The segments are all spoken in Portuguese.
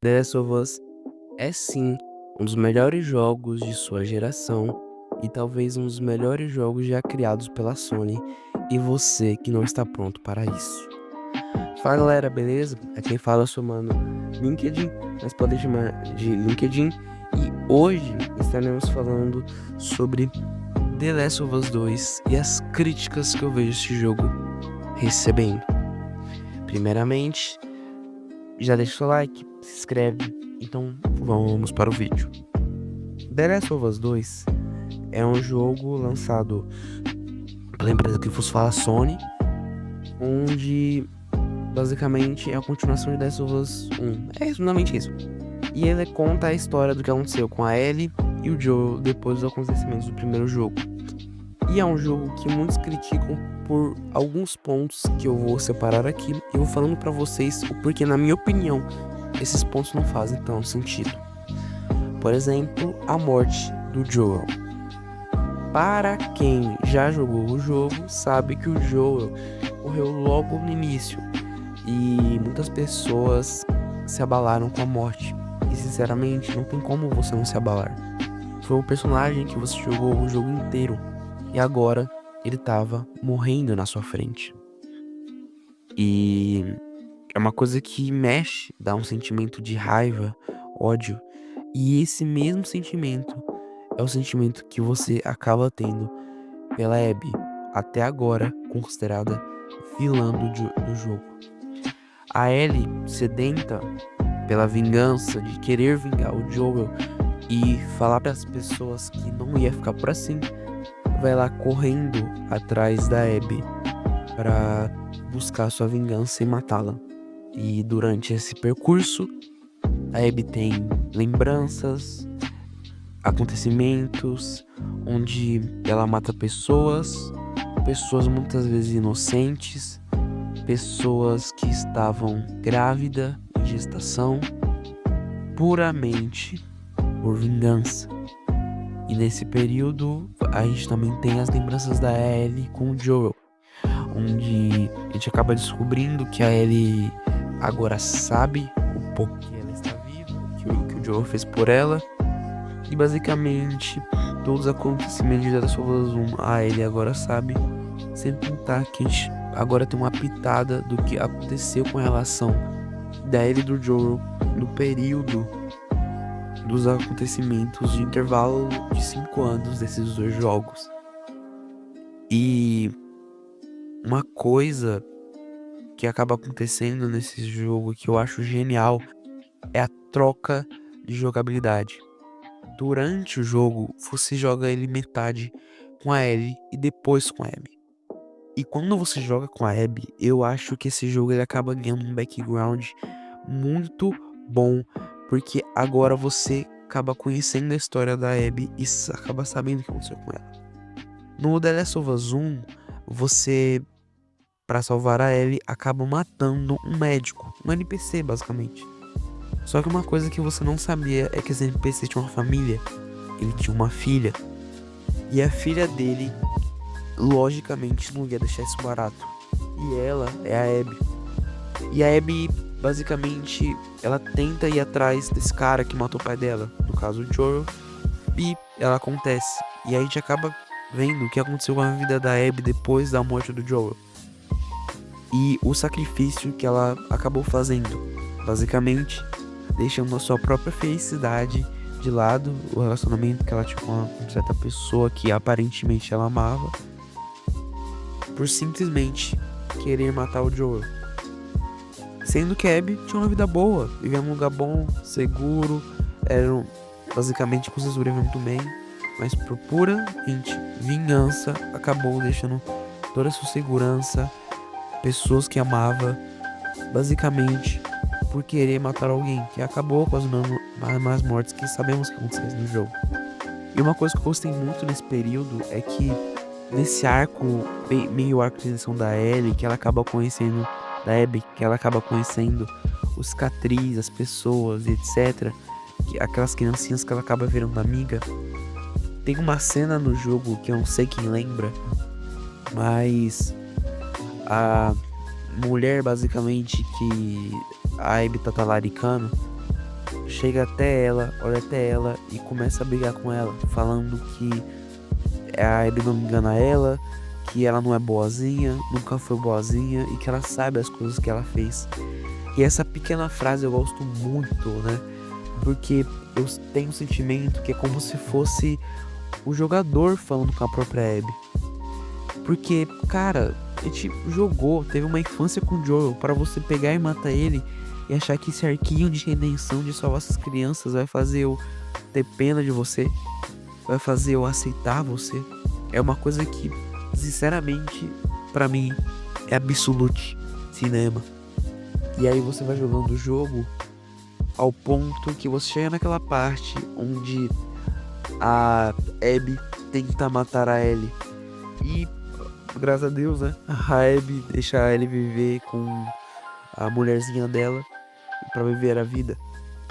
The Last of Us é sim um dos melhores jogos de sua geração e talvez um dos melhores jogos já criados pela Sony, e você que não está pronto para isso. Fala galera, beleza? É quem fala é o seu mano LinkedIn, mas podem chamar de LinkedIn, e hoje estaremos falando sobre The Last of Us 2 e as críticas que eu vejo esse jogo recebendo. Primeiramente, já deixa o seu like, se inscreve, então vamos para o vídeo. The Last of Us 2 é um jogo lançado pela empresa que vos fala Sony, onde basicamente é a continuação de The Last of Us 1. É exatamente isso. E ele conta a história do que aconteceu com a Ellie e o Joel depois dos acontecimentos do primeiro jogo. E é um jogo que muitos criticam por alguns pontos que eu vou separar aqui e vou falando pra vocês o porquê, na minha opinião, esses pontos não fazem tanto sentido. Por exemplo, a morte do Joel. Para quem já jogou o jogo, sabe que o Joel morreu logo no início e muitas pessoas se abalaram com a morte. E sinceramente, não tem como você não se abalar. Foi um personagem que você jogou o jogo inteiro e agora ele tava morrendo na sua frente. E é uma coisa que mexe, dá um sentimento de raiva, ódio. E esse mesmo sentimento é o sentimento que você acaba tendo pela Abby, até agora considerada vilã do jogo. A Ellie, sedenta pela vingança, de querer vingar o Joel e falar para as pessoas que não ia ficar por assim, vai lá correndo atrás da Abby para buscar sua vingança e matá-la. E durante esse percurso, a Abby tem lembranças, acontecimentos onde ela mata pessoas muitas vezes inocentes, pessoas que estavam grávidas, em gestação, puramente por vingança. E nesse período a gente também tem as lembranças da Ellie com o Joel, onde a gente acaba descobrindo que a Ellie agora sabe o porquê ela está viva, que o Joel fez por ela. E basicamente todos os acontecimentos de The Last of Us 1 a Ellie agora sabe, sem contar que a gente agora tem uma pitada do que aconteceu com a relação da Ellie e do Joel no período dos acontecimentos de intervalo de 5 anos desses dois jogos. E uma coisa que acaba acontecendo nesse jogo que eu acho genial é a troca de jogabilidade. Durante o jogo, você joga ele metade com a Ellie e depois com a Abby. E quando você joga com a Abby, eu acho que esse jogo ele acaba ganhando um background muito bom, porque agora você acaba conhecendo a história da Abby e acaba sabendo o que aconteceu com ela. No The Last of Us 1, você, para salvar a Ellie, acaba matando um médico, um NPC basicamente. Só que uma coisa que você não sabia é que esse NPC tinha uma família. Ele tinha uma filha. E a filha dele, logicamente, não ia deixar isso barato. E ela é a Abby. E a Abby, basicamente, ela tenta ir atrás desse cara que matou o pai dela, no caso o Joel. E ela acontece. E aí a gente acaba vendo o que aconteceu com a vida da Abby depois da morte do Joel. E o sacrifício que ela acabou fazendo. Basicamente, deixando a sua própria felicidade de lado, o relacionamento que ela tinha com uma certa pessoa que aparentemente ela amava, por simplesmente querer matar o Joel. Sendo que a Abby tinha uma vida boa, vivia num lugar bom, seguro, eram basicamente com sobrevivendo muito bem, mas por pura vingança, acabou deixando toda a sua segurança, pessoas que amava, basicamente por querer matar alguém, que acabou com as mortes que sabemos que aconteceu no jogo. E uma coisa que eu gostei muito nesse período é que nesse arco, meio arco de redenção da Ellie, que ela acaba conhecendo, da Abby, que ela acaba conhecendo os cicatriz, as pessoas e etc, aquelas criancinhas que ela acaba virando amiga. Tem uma cena no jogo que eu não sei quem lembra, mas a mulher basicamente que a Abby tá talaricando, chega até ela, olha até ela e começa a brigar com ela, falando que a Abby não engana ela, que ela não é boazinha, nunca foi boazinha e que ela sabe as coisas que ela fez. E essa pequena frase eu gosto muito, né? Porque eu tenho um sentimento que é como se fosse o jogador falando com a própria Abby. Porque, cara, a gente jogou, teve uma infância com o Joel para você pegar e matar ele e achar que esse arquinho de redenção de salvar essas crianças vai fazer eu ter pena de você, vai fazer eu aceitar você. É uma coisa que, sinceramente, pra mim, é absolute cinema. E aí você vai jogando o jogo ao ponto que você chega naquela parte onde a Abby tenta matar a Ellie. E, graças a Deus, né? A Abby deixa a Ellie viver com a mulherzinha dela pra viver a vida.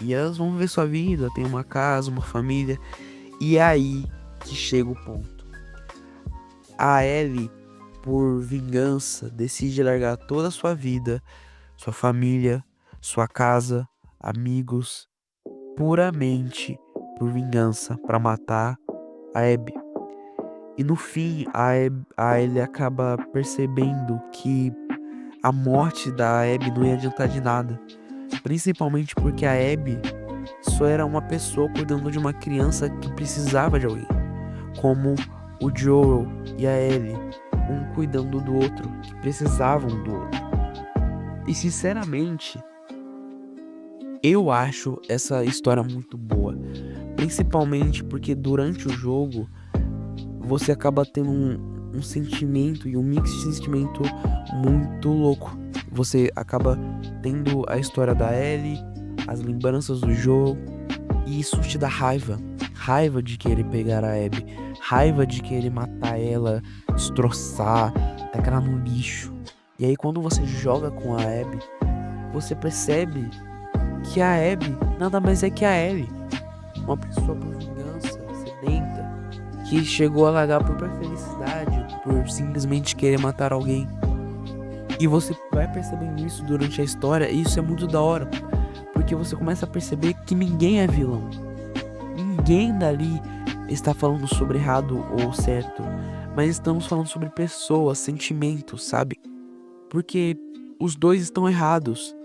E elas vão viver sua vida, tem uma casa, uma família. E é aí que chega o ponto. A Ellie, por vingança, decide largar toda a sua vida, sua família, sua casa, amigos, puramente por vingança, pra matar a Abby. E no fim, a Ellie acaba percebendo que a morte da Abby não ia adiantar de nada. Principalmente porque a Abby só era uma pessoa cuidando de uma criança que precisava de alguém. Como o Joel e a Ellie, um cuidando do outro, que precisavam do outro. E sinceramente, eu acho essa história muito boa. Principalmente porque durante o jogo você acaba tendo um sentimento e um mix de sentimento muito louco. Você acaba tendo a história da Ellie, as lembranças do jogo, e isso te dá raiva. Raiva de querer pegar a Abby, raiva de querer matar ela, destroçar, tacar ela no lixo. E aí quando você joga com a Abby, você percebe que a Abby nada mais é que a Ellie, uma pessoa por vingança, sedenta, que chegou a largar por felicidade, por simplesmente querer matar alguém. E você vai percebendo isso durante a história, e isso é muito da hora, porque você começa a perceber que ninguém é vilão. Ninguém dali está falando sobre errado ou certo, mas estamos falando sobre pessoas, sentimentos, sabe? Porque os dois estão errados.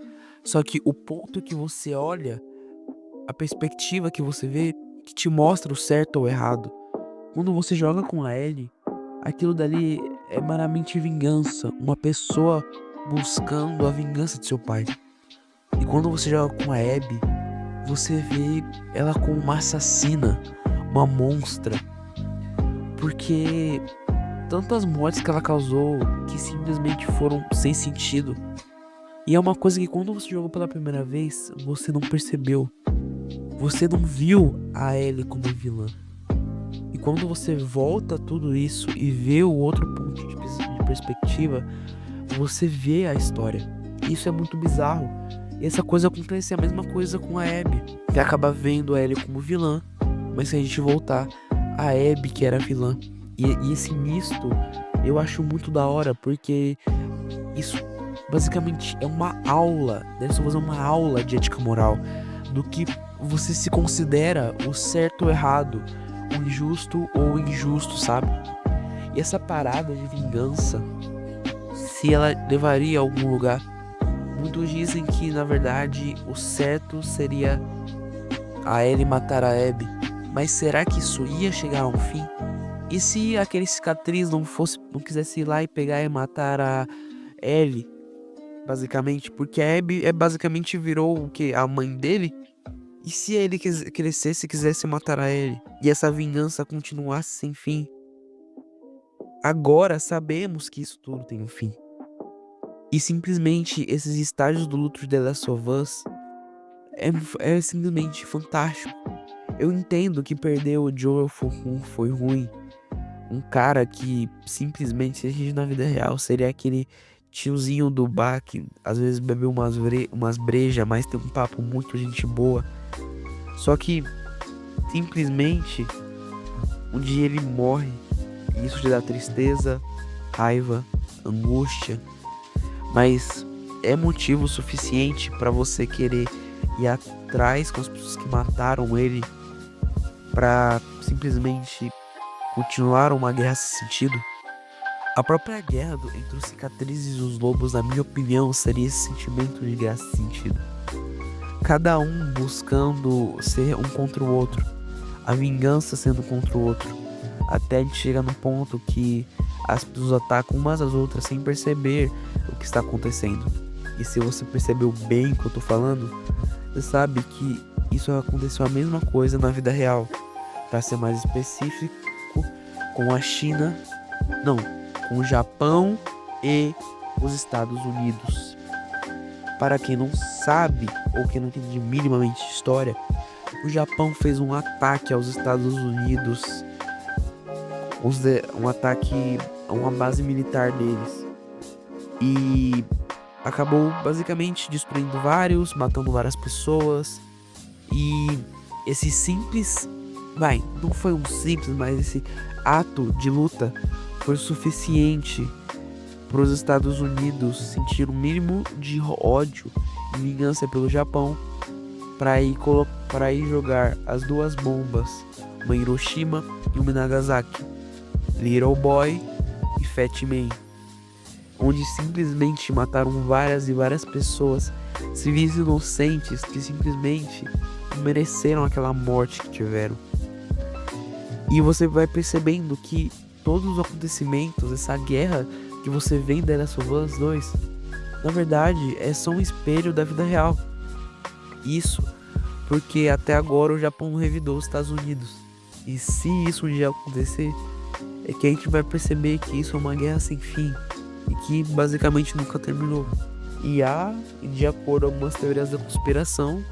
Só que o ponto que você olha, a perspectiva que você vê, que te mostra o certo ou errado. Quando você joga com a Ellie, aquilo dali é meramente vingança. Uma pessoa buscando a vingança de seu pai. E quando você joga com a Abby, você vê ela como uma assassina, uma monstra. Porque tantas mortes que ela causou que simplesmente foram sem sentido. E é uma coisa que quando você jogou pela primeira vez, você não percebeu. Você não viu a Ellie como vilã. E quando você volta tudo isso e vê o outro ponto de perspectiva, você vê a história. E isso é muito bizarro. E essa coisa acontece a mesma coisa com a Abby, que acaba vendo a Ellie como vilã, mas se a gente voltar, a Abby que era vilã. E esse misto eu acho muito da hora, porque isso basicamente é uma aula, deve fazer uma aula de ética moral, do que você se considera o certo ou errado, o injusto ou o injusto, sabe? E essa parada de vingança, se ela levaria a algum lugar. Muitos dizem que, na verdade, o certo seria a Ellie matar a Abby. Mas será que isso ia chegar a um fim? E se aquele cicatriz não quisesse ir lá e pegar e matar a Ellie, basicamente? Porque a Abby basicamente virou o quê? A mãe dele? E se ele crescesse e quisesse matar a Ellie? E essa vingança continuasse sem fim? Agora sabemos que isso tudo tem um fim. E simplesmente esses estágios do luto de The Last of Us é simplesmente fantástico. Eu entendo que perder o Joel foi ruim. Um cara que simplesmente, se a gente na vida real, seria aquele tiozinho do bar que às vezes bebeu umas brejas, mas tem um papo muito gente boa. Só que simplesmente um dia ele morre. E isso te dá tristeza, raiva, angústia. Mas é motivo suficiente pra você querer ir atrás com as pessoas que mataram ele pra simplesmente continuar uma guerra sem sentido. A própria guerra entre os cicatrizes e os lobos, na minha opinião, seria esse sentimento de guerra sem sentido. Cada um buscando ser um contra o outro, a vingança sendo contra o outro, até a gente chegar no ponto que as pessoas atacam umas às outras sem perceber o que está acontecendo. E se você percebeu bem o que eu tô falando, você sabe que isso aconteceu a mesma coisa na vida real. Para ser mais específico, com a China, não, com o Japão e os Estados Unidos. Para quem não sabe ou quem não entende minimamente de história, o Japão fez um ataque aos Estados Unidos, um ataque a uma base militar deles. E acabou basicamente destruindo vários, matando várias pessoas. E esse simples, não foi um simples, mas esse ato de luta foi suficiente para os Estados Unidos sentir o mínimo de ódio e vingança pelo Japão para ir jogar as duas bombas, uma em Hiroshima e uma em Nagasaki, Little Boy e Fat Man, onde simplesmente mataram várias e várias pessoas, civis inocentes que simplesmente mereceram aquela morte que tiveram. E você vai percebendo que todos os acontecimentos, essa guerra que você vê em The Last of Us 2, na verdade é só um espelho da vida real. Isso porque até agora o Japão não revidou os Estados Unidos. E se isso um dia acontecer, é que a gente vai perceber que isso é uma guerra sem fim e que basicamente nunca terminou. De acordo com algumas teorias da conspiração,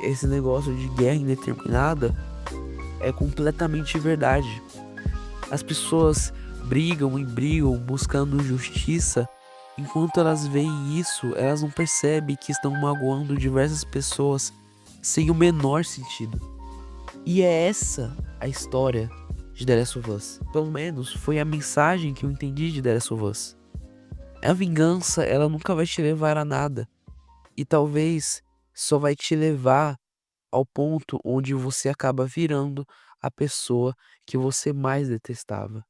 esse negócio de guerra indeterminada é completamente verdade. As pessoas brigam e brigam buscando justiça. Enquanto elas veem isso, elas não percebem que estão magoando diversas pessoas sem o menor sentido. E é essa a história de The Last of Us. Pelo menos foi a mensagem que eu entendi de The Last of Us. A vingança, ela nunca vai te levar a nada. E talvez só vai te levar ao ponto onde você acaba virando a pessoa que você mais detestava.